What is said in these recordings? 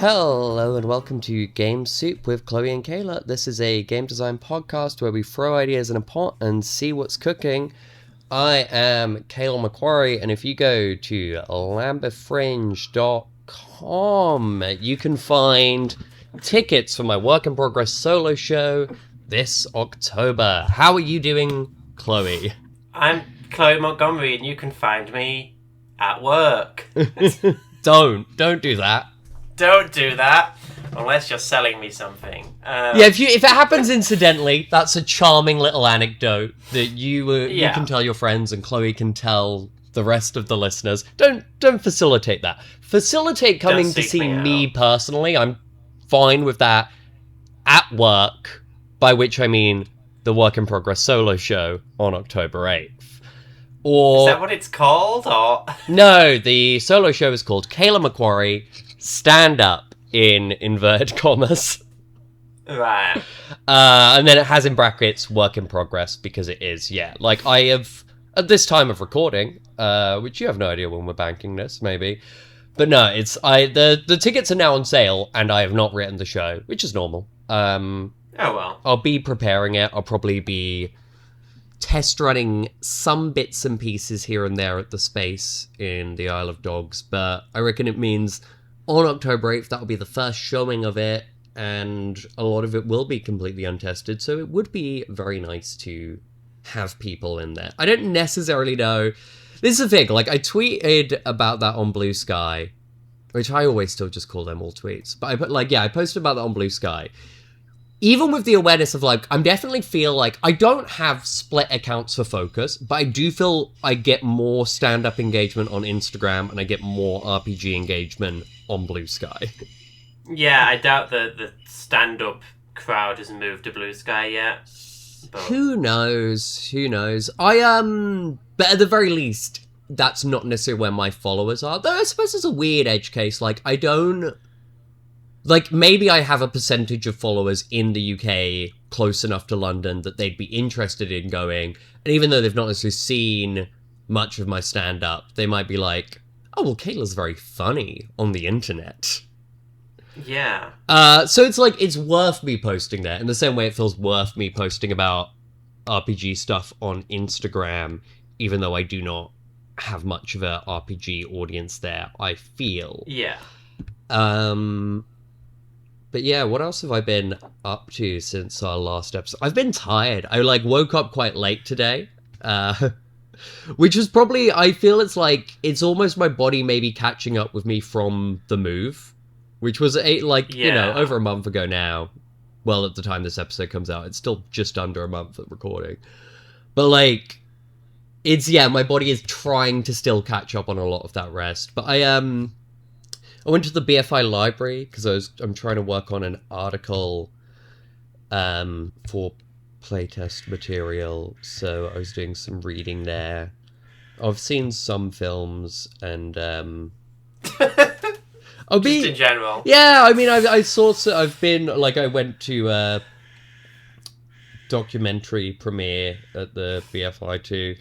Hello and welcome to Game Soup with Chloe and Kayla. This is a game design podcast where we throw ideas in a pot and see what's cooking. I am Kayla McQuarrie, and if you go to lambethfringe.com, you can find tickets for my work in progress solo show this October. How are you doing, Chloe? I'm Chloe Montgomery, and you can find me at work. Don't do that. Don't do that unless you're selling me something. Yeah, if it happens incidentally, that's a charming little anecdote that you can tell your friends and Chloe can tell the rest of the listeners. Don't facilitate that. Facilitate coming to see me personally. I'm fine with that at work, by which I mean the Work in Progress solo show on October 8th. Is that what it's called? Or no, the solo show is called Kayla McQuarrie Stand Up in inverted commas. Right. And then it has in brackets work in progress because it is, yeah. Like I have, at this time of recording, which you have no idea when we're banking this, maybe. But no, the tickets are now on sale and I have not written the show, which is normal. Oh well. I'll be preparing it. I'll probably be test running some bits and pieces here and there at the space in the Isle of Dogs, but I reckon it means on October 8th, that'll be the first showing of it, and a lot of it will be completely untested, so it would be very nice to have people in there. I don't necessarily know. This is the thing, like, I tweeted about that on Blue Sky, which I always still just call them all tweets, but I posted about that on Blue Sky. Even with the awareness of, like, I definitely feel like I don't have split accounts for focus, but I do feel I get more stand-up engagement on Instagram and I get more RPG engagement on Blue Sky. Yeah, I doubt the stand-up crowd has moved to Blue Sky yet. But Who knows? But at the very least, that's not necessarily where my followers are. Though I suppose it's a weird edge case. Like, I don't... Like, maybe I have a percentage of followers in the UK close enough to London that they'd be interested in going. And even though they've not necessarily seen much of my stand-up, they might be like, oh, well, Kayla's very funny on the internet. yeah. So it's like, it's worth me posting there. In the same way it feels worth me posting about RPG stuff on Instagram, even though I do not have much of a RPG audience there, I feel. Yeah. But yeah, what else have I been up to since our last episode? I've been tired. I, woke up quite late today. Which is probably, I feel it's almost my body maybe catching up with me from the move. Which was, over a month ago now. Well, at the time this episode comes out, it's still just under a month of recording. But, my body is trying to still catch up on a lot of that rest. But I went to the BFI library because I'm trying to work on an article for playtest material, so I was doing some reading there. I've seen some films and Just in general. Yeah, I mean, I went to a documentary premiere at the BFI too.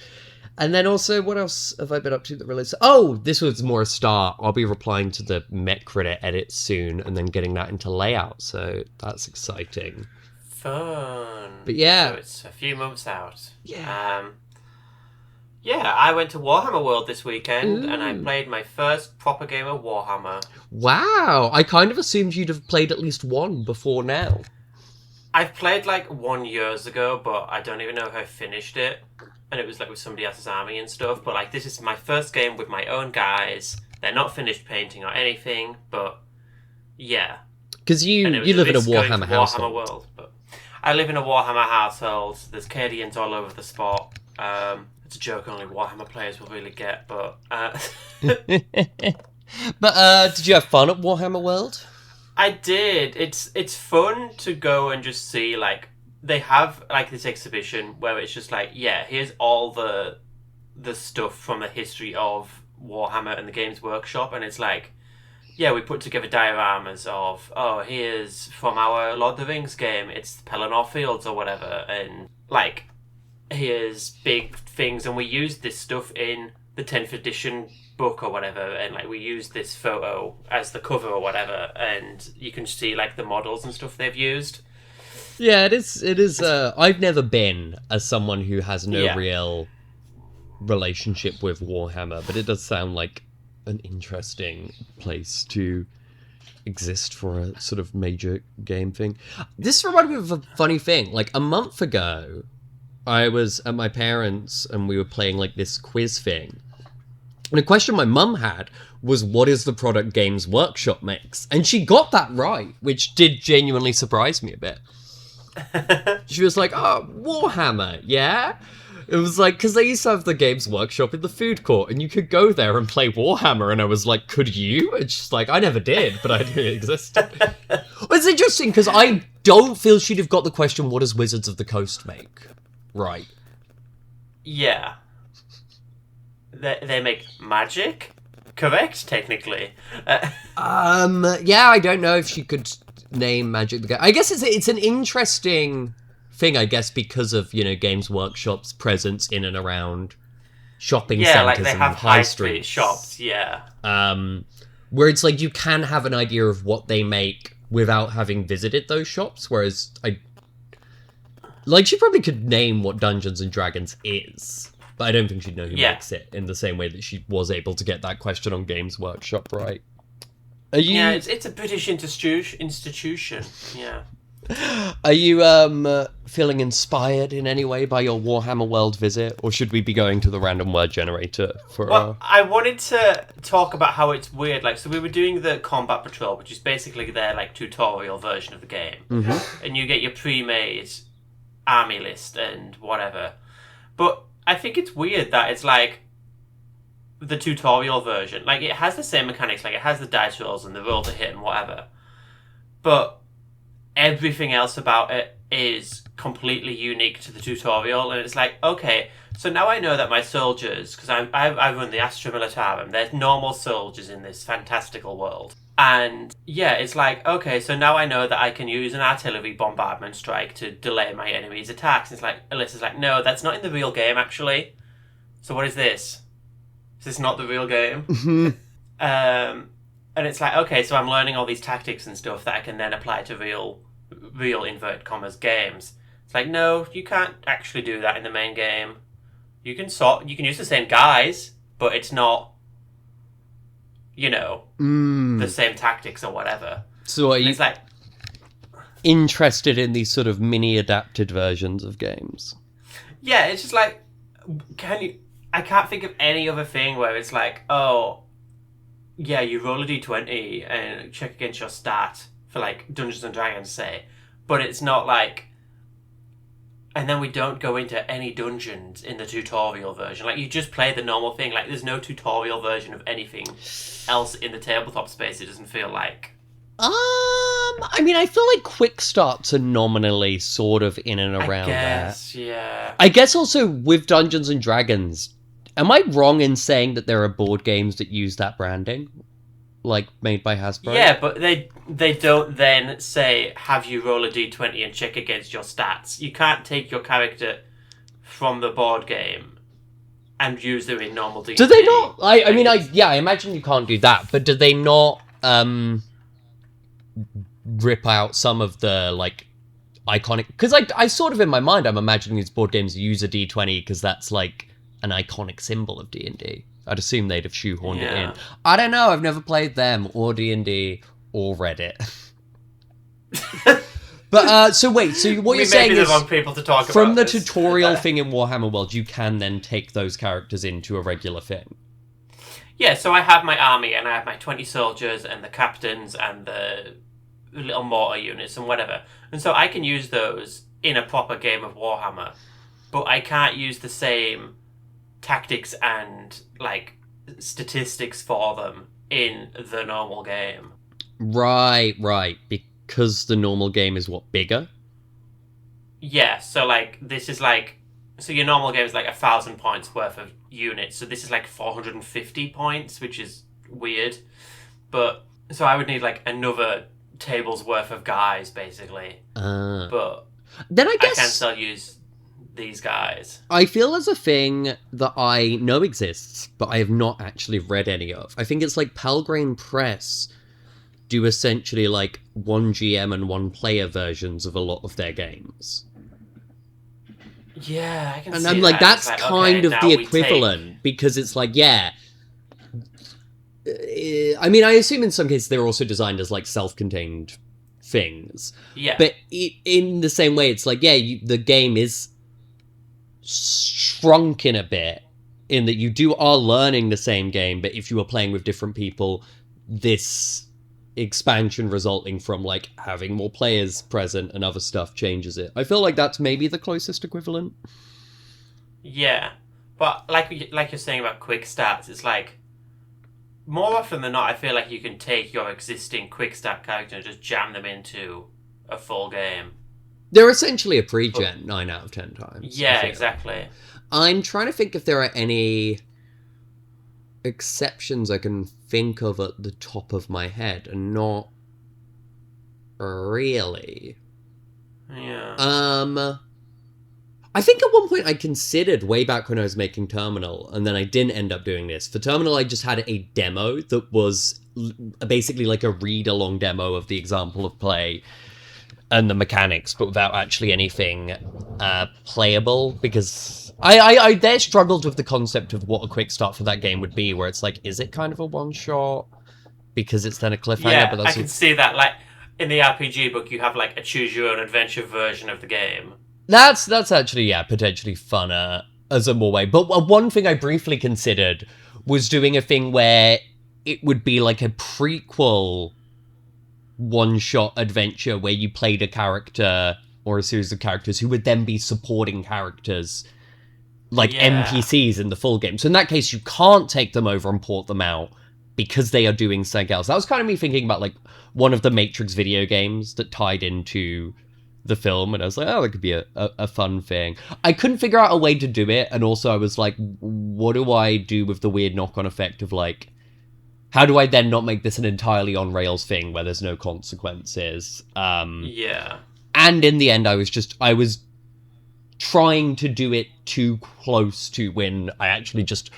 And then also, what else have I been up to that relates? Oh, this was more a start. I'll be replying to the Metcritter edit soon and then getting that into layout. So that's exciting. Fun. But yeah. So it's a few months out. Yeah. I went to Warhammer World this weekend. Ooh. And I played my first proper game of Warhammer. Wow. I kind of assumed you'd have played at least one before now. I've played 1 year ago, but I don't even know if I finished it. And it was with somebody else's army and stuff. But this is my first game with my own guys. They're not finished painting or anything, but yeah. Because you live in a Warhammer household. Warhammer World, but I live in a Warhammer household. There's Cadians all over the spot. It's a joke only Warhammer players will really get, but... But did you have fun at Warhammer World? I did. It's fun to go and just see, they have this exhibition where it's just here's all the stuff from the history of Warhammer and the Games Workshop, and it's we put together dioramas of here's from our Lord of the Rings game, it's Pelennor Fields or whatever, and here's big things, and we used this stuff in the 10th edition book or whatever, and like we used this photo as the cover or whatever, and you can see like the models and stuff they've used. Yeah, it is. I've never been as someone who has no real relationship with Warhammer, but it does sound like an interesting place to exist for a sort of major game thing. This reminded me of a funny thing. Like, a month ago, I was at my parents' and we were playing like this quiz thing. And a question my mum had was, what is the product Games Workshop makes? And she got that right, which did genuinely surprise me a bit. She was like, oh, Warhammer, yeah? It was like, because they used to have the Games Workshop in the food court, and you could go there and play Warhammer, and I was like, could you? And she's like, I never did, but I knew it existed. It's interesting, because I don't feel she'd have got the question, what does Wizards of the Coast make? Right. Yeah. They make magic? Correct, technically. Yeah, I don't know if she could name Magic the Gathering. I guess it's an interesting thing, I guess, because of, you know, Games Workshop's presence in and around shopping centres like they and have high street shops, yeah. Where it's like you can have an idea of what they make without having visited those shops, whereas she probably could name what Dungeons and Dragons is, but I don't think she'd know who makes it in the same way that she was able to get that question on Games Workshop right. Yeah, it's a British institution. Yeah. Are you feeling inspired in any way by your Warhammer World visit, or should we be going to the random word generator for? Well, I wanted to talk about how it's weird. Like, so we were doing the Combat Patrol, which is basically their like tutorial version of the game, and you get your pre-made army list and whatever. But I think it's weird that it's like the tutorial version. Like, it has the same mechanics. Like, it has the dice rolls and the roll to hit and whatever. But everything else about it is completely unique to the tutorial. And it's like, okay, so now I know that my soldiers, because I run the Astra Militarum, there's normal soldiers in this fantastical world. And yeah, it's like, okay, so now I know that I can use an artillery bombardment strike to delay my enemy's attacks. And it's like, Alyssa's like, no, that's not in the real game, actually. So what is this? Is this not the real game? And it's like, okay, so I'm learning all these tactics and stuff that I can then apply to real inverted commas games. It's like, no, you can't actually do that in the main game. You can use the same guys, but it's not, you know, the same tactics or whatever. So are you it's like interested in these sort of mini adapted versions of games? Yeah, it's just like, I can't think of any other thing where it's like, oh, yeah, you roll a d20 and check against your stat for like Dungeons and Dragons, say, but it's not like, and then we don't go into any dungeons in the tutorial version. Like, you just play the normal thing. Like, there's no tutorial version of anything else in the tabletop space, it doesn't feel like. I mean, I feel like quick starts are nominally sort of in and around yeah. I guess also with Dungeons and Dragons, am I wrong in saying that there are board games that use that branding? Like, made by Hasbro? Yeah, but they don't then say, have you roll a d20 and check against your stats. You can't take your character from the board game and use them in normal D&D. Do they not? I imagine you can't do that, but do they not rip out some of the, like, iconic... Because I sort of, in my mind, I'm imagining these board games use a d20 because that's, like, an iconic symbol of D&D. I'd assume they'd have shoehorned it in. I don't know, I've never played them, or D&D, or Reddit. But, so wait, so what you're saying is, wrong people to talk from about the this. tutorial thing in Warhammer World, you can then take those characters into a regular thing? Yeah, so I have my army, and I have my 20 soldiers, and the captains, and the little mortar units, and whatever. And so I can use those in a proper game of Warhammer, but I can't use the same tactics and, like, statistics for them in the normal game. Right, because the normal game is what, bigger? Yeah, so, like, this is, like... So your normal game is, like, 1,000 points worth of units, so this is, like, 450 points, which is weird. But, so I would need, like, another table's worth of guys, basically. But then I guess... I can still use these guys. I feel there's a thing that I know exists, but I have not actually read any of. I think it's like Pelgrane Press do essentially like one GM and one player versions of a lot of their games. Yeah, I can and see I'm like, that. that's Like, kind of the equivalent, because it's like, yeah. I mean, I assume in some cases they're also designed as like self-contained things. Yeah. But in the same way, it's like, yeah, the game is shrunken a bit in that you are learning the same game, but if you are playing with different people, this expansion resulting from like having more players present and other stuff changes it. I feel like that's maybe the closest equivalent. Yeah, but like you're saying about quick starts, it's like more often than not, I feel like you can take your existing quick start character and just jam them into a full game. They're essentially a pre-gen 9 out of 10 times. Yeah, exactly. I'm trying to think if there are any exceptions I can think of at the top of my head, and not really. Yeah. I think at one point I considered, way back when I was making Terminal, and then I didn't end up doing this. For Terminal, I just had a demo that was basically like a read-along demo of the example of play and the mechanics, but without actually anything playable, because I there struggled with the concept of what a quick start for that game would be, where it's like, is it kind of a one-shot? Because it's then a cliffhanger. Yeah, but that's I can see that. Like, in the RPG book, you have like a choose-your-own-adventure version of the game. That's actually, yeah, potentially funner as a more way. But one thing I briefly considered was doing a thing where it would be like a prequel one-shot adventure where you played a character or a series of characters who would then be supporting characters, like NPCs in the full game. So in that case, you can't take them over and port them out because they are doing something else. That was kind of me thinking about like one of the Matrix video games that tied into the film, and I was like, oh, that could be a fun thing. I couldn't figure out a way to do it, and also I was like, what do I do with the weird knock-on effect of like, how do I then not make this an entirely on-rails thing where there's no consequences? Yeah. And in the end, I was trying to do it too close to when I actually just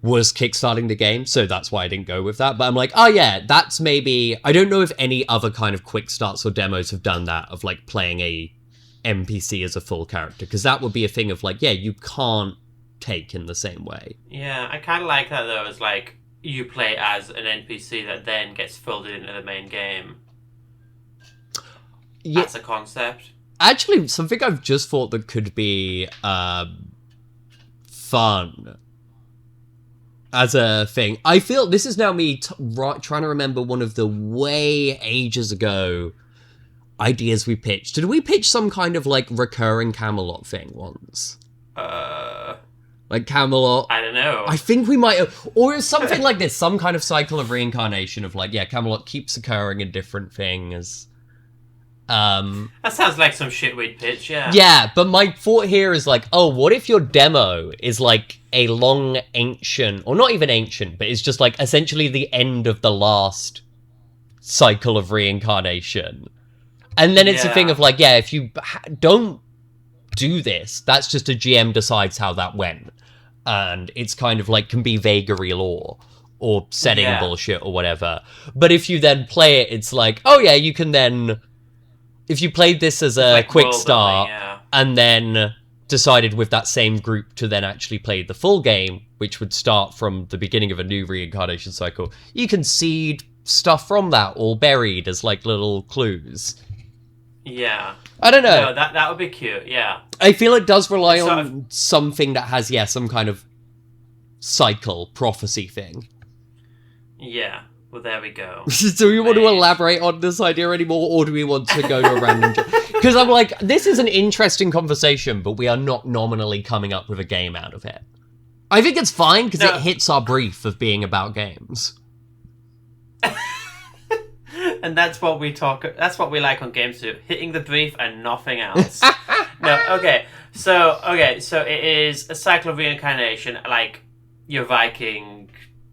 was kickstarting the game, so that's why I didn't go with that. But I'm like, oh yeah, that's maybe... I don't know if any other kind of quick starts or demos have done that, of like playing a NPC as a full character, because that would be a thing of like, yeah, you can't take in the same way. Yeah, I kind of like that though, as like, you play as an NPC that then gets folded into the main game. Yeah. That's a concept. Actually, something I've just thought that could be fun as a thing. I feel this is now me trying to remember one of the way ages ago ideas we pitched. Did we pitch some kind of like recurring Camelot thing once? Like Camelot. I don't know. I think we might have, or something like this, some kind of cycle of reincarnation of like, yeah, Camelot keeps occurring in different things. That sounds like some shit we'd pitch, yeah. Yeah, but my thought here is like, oh, what if your demo is like a long ancient, or not even ancient, but it's just like essentially the end of the last cycle of reincarnation. And then it's a thing of like, yeah, if you don't do this, that's just a GM decides how that went. And it's kind of like, can be vagary lore or setting bullshit or whatever. But if you then play it, it's like, oh yeah, you can then... If you played this as a like quick start and then decided with that same group to then actually play the full game, which would start from the beginning of a new reincarnation cycle, you can seed stuff from that all buried as like little clues. Yeah. I don't know. No, that would be cute, yeah. I feel it does rely on something that has, some kind of cycle, prophecy thing. Yeah. Well, there we go. Do we want to elaborate on this idea anymore, or do we want to go to a random... Because I'm like, this is an interesting conversation, but we are not nominally coming up with a game out of it. I think it's fine, because it hits our brief of being about games. And that's what we like on Games Too, hitting the brief and nothing else. So it is a cycle of reincarnation, like your Viking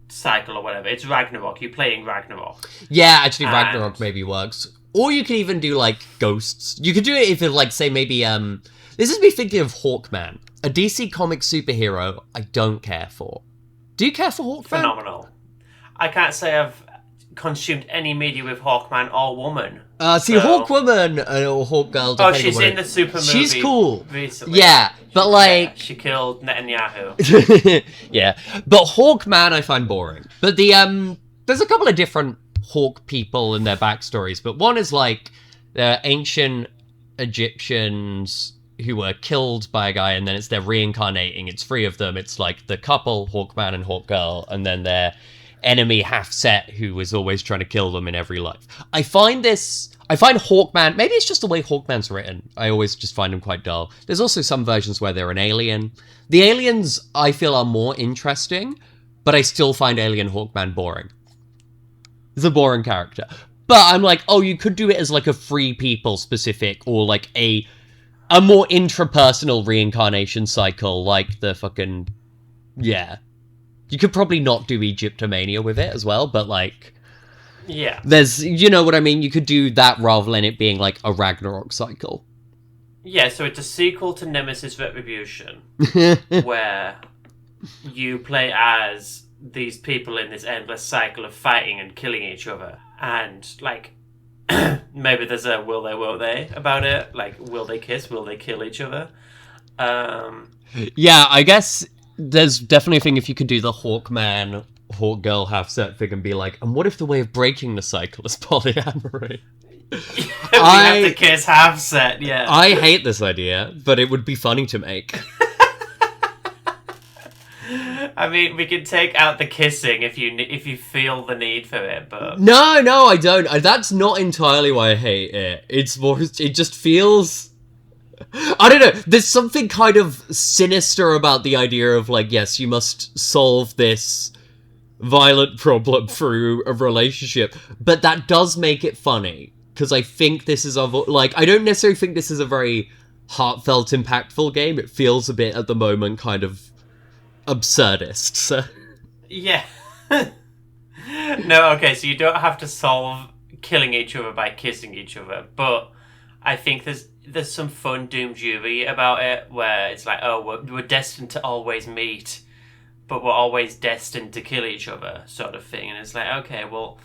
cycle or whatever. It's Ragnarok. You're playing Ragnarok. Yeah, actually, Ragnarok maybe works. Or you can even do like ghosts. You could do it if it like say maybe This is me thinking of Hawkman, a DC comic superhero I don't care for. Do you care for Hawkman? Phenomenal. I can't say I've consumed any media with Hawkman or Woman. Hawkwoman or Hawkgirl. Oh, she's in the Super movie. She's cool. Recently. Yeah, but like she killed Netanyahu. yeah, but Hawkman I find boring. But there's a couple of different Hawk people and their backstories. But one is like the ancient Egyptians who were killed by a guy, and then it's they're reincarnating. It's three of them. It's like the couple, Hawkman and Hawkgirl, and then their enemy Half-Set, who was always trying to kill them in every life. I find Hawkman, maybe it's just the way Hawkman's written. I always just find him quite dull. There's also some versions where they're an alien. The aliens, I feel, are more interesting, but I still find Alien Hawkman boring. He's a boring character. But I'm like, oh, you could do it as like a free people specific, or like a more intrapersonal reincarnation cycle, like the fucking... Yeah. You could probably not do Egyptomania with it as well, but like... Yeah. There's, you know what I mean? You could do that rather than it being like a Ragnarok cycle. Yeah, so it's a sequel to Nemesis Retribution, where you play as these people in this endless cycle of fighting and killing each other. And, like, maybe there's a will they, won't they about it. Like, will they kiss? Will they kill each other? Yeah, I guess there's definitely a thing if you could do the Hawkman, Hawkgirl Half-Set thing and be like, and what if the way of breaking the cycle is polyamory? We have to kiss Half-Set, yeah. I hate this idea, but it would be funny to make. I mean, we can take out the kissing if you feel the need for it, but... No, I don't. That's not entirely why I hate it. It's more... It just feels... I don't know. There's something kind of sinister about the idea of, like, yes, you must solve this violent problem through a relationship, but that does make it funny, because I think this is... Like, I don't necessarily think this is a very heartfelt, impactful game. It feels a bit, at the moment, kind of absurdist, so... Yeah. No, okay, so you don't have to solve killing each other by kissing each other, but I think there's some fun Doom Jury about it, where it's like, oh, we're destined to always meet, but we're always destined to kill each other, sort of thing. And it's like, okay, well,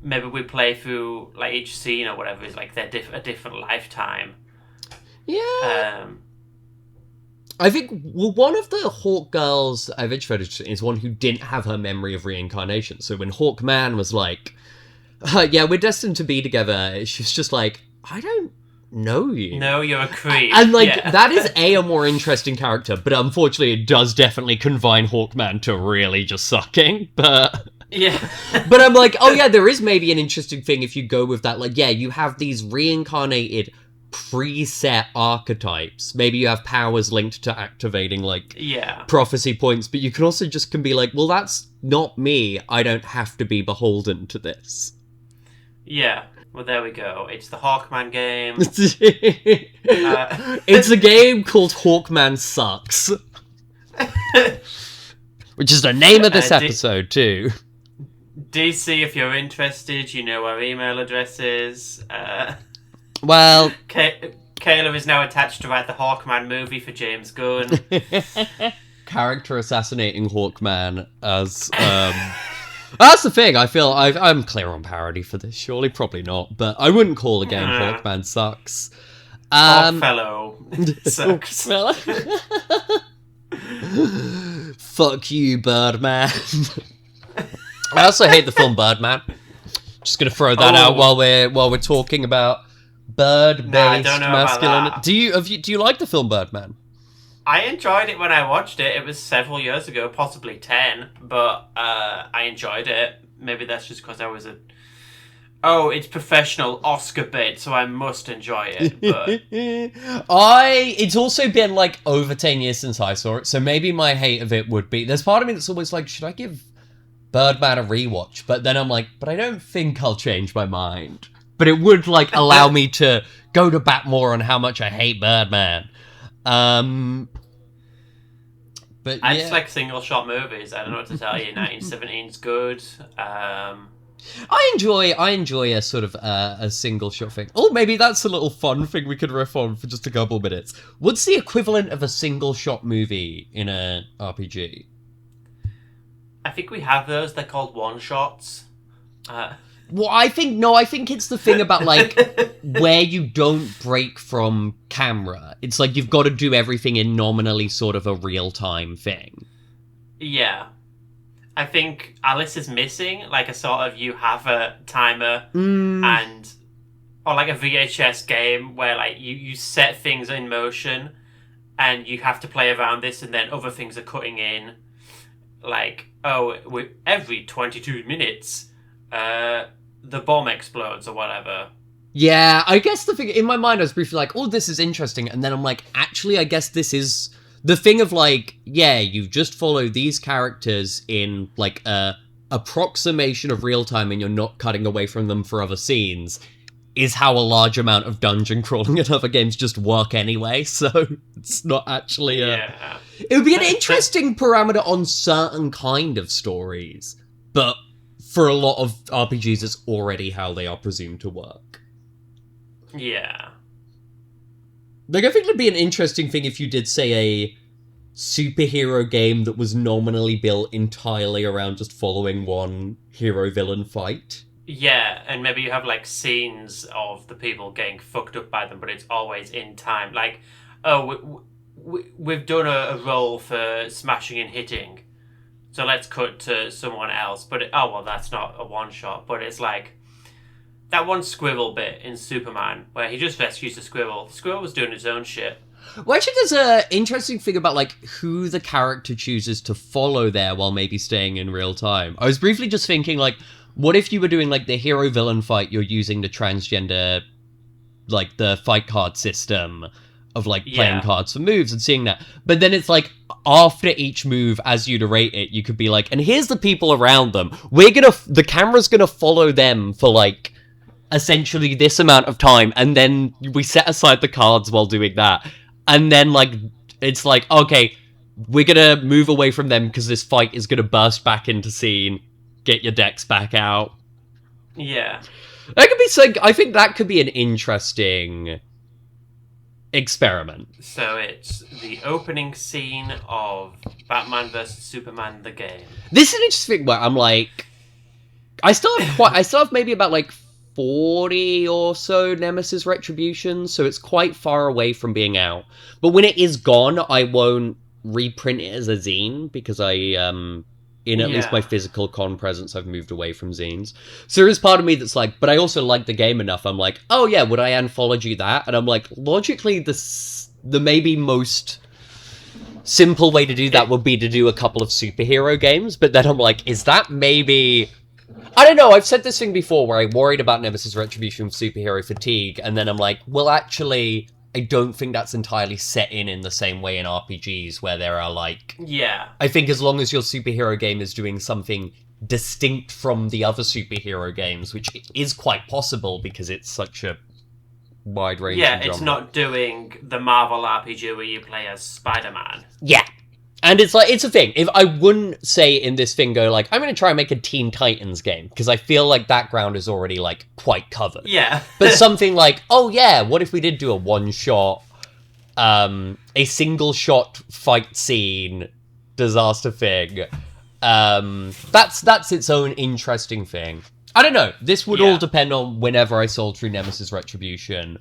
maybe we play through, like, each scene or whatever is like a different lifetime. Yeah. I think, well, one of the Hawk girls I've introduced is one who didn't have her memory of reincarnation. So when Hawkman was like, yeah, we're destined to be together, she's just like, I don't know you. No, you're a creep. And, like, that is a more interesting character, but unfortunately it does definitely confine Hawkman to really just sucking, but... Yeah. But I'm like, oh yeah, there is maybe an interesting thing if you go with that. Like, yeah, you have these reincarnated preset archetypes. Maybe you have powers linked to activating, like, prophecy points, but you can also just can be like, well, that's not me. I don't have to be beholden to this. Yeah. Well, there we go. It's the Hawkman game. It's a game called Hawkman Sucks. Which is the name of this episode, too. DC, if you're interested, you know our email address is. Well... Kayla is now attached to write the Hawkman movie for James Gunn. Character assassinating Hawkman as... That's the thing, I feel I'm clear on parody for this, surely, probably not, but I wouldn't call the game Hawkman Sucks. Hawkfellow sucks. Fuck you, Birdman. I also hate the film Birdman. Just gonna throw that out while we're talking about bird-based masculinity. Do you like the film Birdman? I enjoyed it when I watched it. It was several years ago, possibly 10, but I enjoyed it. Maybe that's just because I was it's professional Oscar bait, so I must enjoy it. But it's also been like over 10 years since I saw it, so maybe my hate of it would be, there's part of me that's always like, should I give Birdman a rewatch? But then I'm like, but I don't think I'll change my mind. But it would, like, allow me to go to bat more on how much I hate Birdman. But I just like single shot movies. I don't know what to tell you. 1917's good. I enjoy a sort of a single shot thing. Oh, maybe that's a little fun thing we could riff on for just a couple minutes. What's the equivalent of a single shot movie in a RPG? I think we have those. They're called one-shots. Well, I think it's the thing about, like, where you don't break from camera. It's like you've got to do everything in nominally sort of a real-time thing. Yeah. I think Alice is missing, like, a sort of you have a timer and... Or, like, a VHS game where, like, you set things in motion and you have to play around this and then other things are cutting in. Like, every 22 minutes, the bomb explodes or whatever. Yeah, I guess the thing... In my mind, I was briefly like, oh, this is interesting. And then I'm like, actually, I guess this is... The thing of, like, yeah, you just follow these characters in, like, a approximation of real time and you're not cutting away from them for other scenes is how a large amount of dungeon crawling in other games just work anyway, so it's not actually Yeah. It would be an interesting parameter on certain kind of stories, but for a lot of RPGs, it's already how they are presumed to work. Yeah. Like, I think it'd be an interesting thing if you did, say, a superhero game that was nominally built entirely around just following one hero-villain fight. Yeah, and maybe you have, like, scenes of the people getting fucked up by them, but it's always in time. Like, we've done a role for smashing and hitting, so let's cut to someone else. But, that's not a one-shot, but it's like... That one squirrel bit in Superman, where he just rescues the squirrel. The squirrel was doing his own shit. Well, actually, there's an interesting thing about, like, who the character chooses to follow there while maybe staying in real time. I was briefly just thinking, like, what if you were doing, like, the hero-villain fight, you're using the transgender, like, the fight card system of, like, playing cards for moves and seeing that. But then it's, like, after each move, as you'd rate it, you could be like, and here's the people around them. The camera's gonna follow them for, like, essentially this amount of time, and then we set aside the cards while doing that, and then, like, it's like, okay, we're gonna move away from them because this fight is gonna burst back into scene. Get your decks back out. Yeah, that could be like, I think that could be an interesting experiment. So it's the opening scene of Batman vs Superman the game. This is an interesting thing where I'm like, I still have maybe about, like, 40 or so Nemesis Retributions, so it's quite far away from being out. But when it is gone, I won't reprint it as a zine, because in at least my physical con presence, I've moved away from zines. So there is part of me that's like, but I also like the game enough, I'm like, oh yeah, would I anthology that? And I'm like, logically, the maybe most simple way to do that would be to do a couple of superhero games, but then I'm like, is that maybe... I don't know, I've said this thing before where I worried about Nemesis Retribution with superhero fatigue, and then I'm like, well, actually, I don't think that's entirely set in the same way in RPGs, where there are, like... Yeah. I think as long as your superhero game is doing something distinct from the other superhero games, which is quite possible because it's such a wide range. Yeah, it's not doing the Marvel RPG where you play as Spider-Man. Yeah. And it's like, it's a thing. If I wouldn't say in this thing, go like, I'm going to try and make a Teen Titans game, because I feel like that ground is already, like, quite covered. Yeah. But something like, oh yeah, what if we did do a one-shot, a single-shot fight scene disaster thing? That's its own interesting thing. I don't know. This would all depend on whenever I sold through Nemesis Retribution,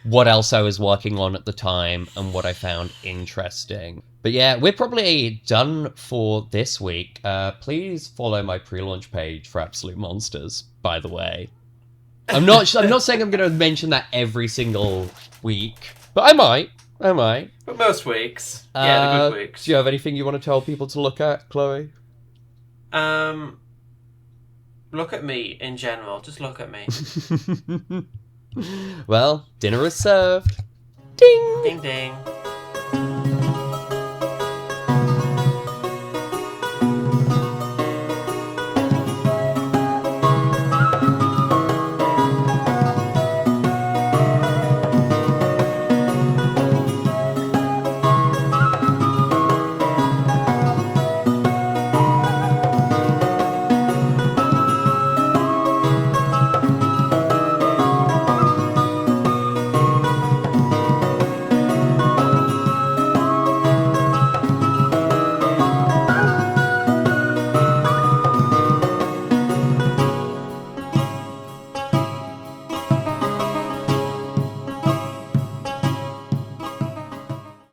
what else I was working on at the time, and what I found interesting. But yeah, we're probably done for this week. Please follow my pre-launch page for Absolute Monsters, by the way. I'm not saying I'm going to mention that every single week, but I might. But most weeks. Yeah, the good weeks. Do you have anything you want to tell people to look at, Chloe? Look at me in general. Just look at me. Well, dinner is served. Ding! Ding ding.